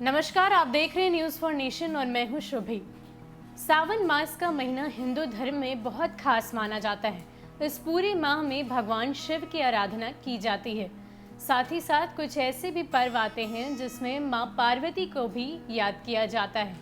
नमस्कार, आप देख रहे हैं न्यूज़ फॉर नेशन और मैं हूं शुभी। सावन मास का महीना हिंदू धर्म में बहुत खास माना जाता है। इस पूरे माह में भगवान शिव की आराधना की जाती है। साथ ही साथ कुछ ऐसे भी पर्व आते हैं जिसमें मां पार्वती को भी याद किया जाता है।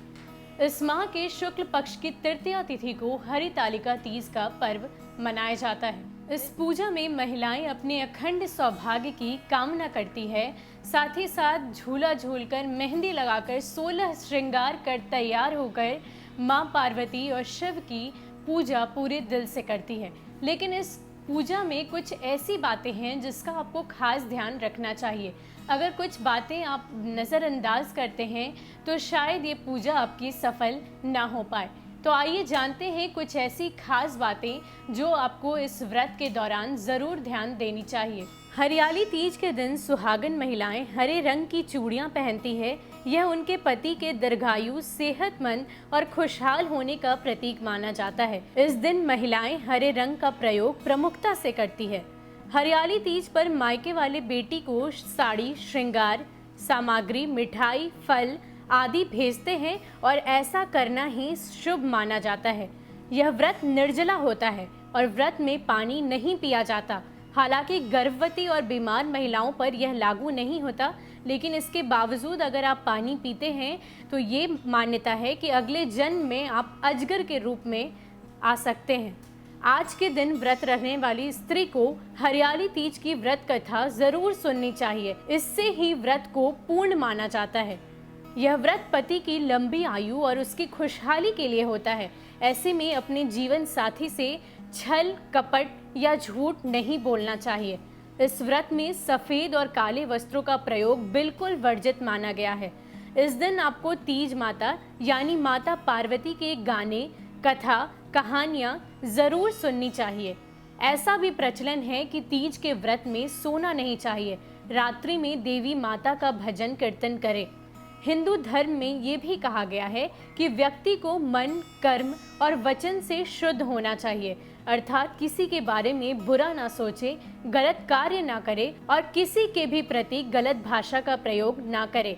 इस माह के शुक्ल पक्ष की तृतीया तिथि को हरितालिका तीज का पर्व मनाया जाता है। इस पूजा में महिलाएं अपने अखंड सौभाग्य की कामना करती है। साथ ही साथ झूला झूलकर, मेहंदी लगाकर, 16 श्रृंगार कर तैयार होकर मां पार्वती और शिव की पूजा पूरे दिल से करती है। लेकिन इस पूजा में कुछ ऐसी बातें हैं जिसका आपको खास ध्यान रखना चाहिए। अगर कुछ बातें आप नज़रअंदाज करते हैं तो शायद ये पूजा आपकी सफल ना हो पाए। तो आइए जानते हैं कुछ ऐसी खास बातें जो आपको इस व्रत के दौरान ज़रूर ध्यान देनी चाहिए। हरियाली तीज के दिन सुहागन महिलाएं हरे रंग की चूड़ियां पहनती है। यह उनके पति के दीर्घायु, सेहतमंद और खुशहाल होने का प्रतीक माना जाता है। इस दिन महिलाएं हरे रंग का प्रयोग प्रमुखता से करती है। हरियाली तीज पर मायके वाले बेटी को साड़ी, श्रृंगार सामग्री, मिठाई, फल आदि भेजते हैं और ऐसा करना ही शुभ माना जाता है। यह व्रत निर्जला होता है और व्रत में पानी नहीं पिया जाता। हालांकि गर्भवती और बीमार महिलाओं पर यह लागू नहीं होता, लेकिन इसके बावजूद अगर आप पानी पीते हैं तो ये मान्यता है कि अगले जन्म में आप अजगर के रूप में आ सकते हैं। आज के दिन व्रत रखने वाली स्त्री को हरियाली तीज की व्रत कथा जरूर सुननी चाहिए। इससे ही व्रत को पूर्ण माना जाता है। यह व्रत पति की लंबी आयु और उसकी खुशहाली के लिए होता है। ऐसे में अपने जीवन साथी से छल, कपट या झूठ नहीं बोलना चाहिए। इस व्रत में सफेद और काले वस्त्रों का प्रयोग बिल्कुल वर्जित माना गया है। इस दिन आपको तीज माता यानी माता पार्वती के गाने, कथा, कहानियां जरूर सुननी चाहिए। ऐसा भी प्रचलन है कि तीज के व्रत में सोना नहीं चाहिए। रात्रि में देवी माता का भजन कीर्तन करें। हिंदू धर्म में ये भी कहा गया है कि व्यक्ति को मन, कर्म और वचन से शुद्ध होना चाहिए, अर्थात किसी के बारे में बुरा ना सोचे, गलत कार्य ना करे और किसी के भी प्रति गलत भाषा का प्रयोग ना करे।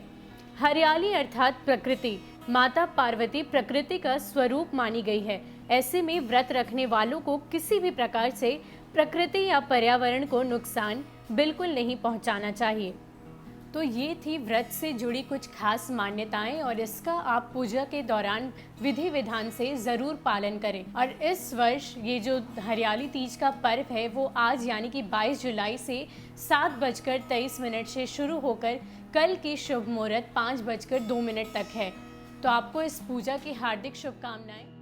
हरियाली अर्थात प्रकृति, माता पार्वती प्रकृति का स्वरूप मानी गई है। ऐसे में व्रत रखने वालों को किसी भी प्रकार से प्रकृति या पर्यावरण को नुकसान बिल्कुल नहीं पहुंचाना चाहिए। तो ये थी व्रत से जुड़ी कुछ खास मान्यताएं और इसका आप पूजा के दौरान विधि विधान से ज़रूर पालन करें। और इस वर्ष ये जो हरियाली तीज का पर्व है वो आज यानी कि 22 जुलाई से 7:23 से शुरू होकर कल की शुभ मुहूर्त 5:02 तक है। तो आपको इस पूजा की हार्दिक शुभकामनाएं।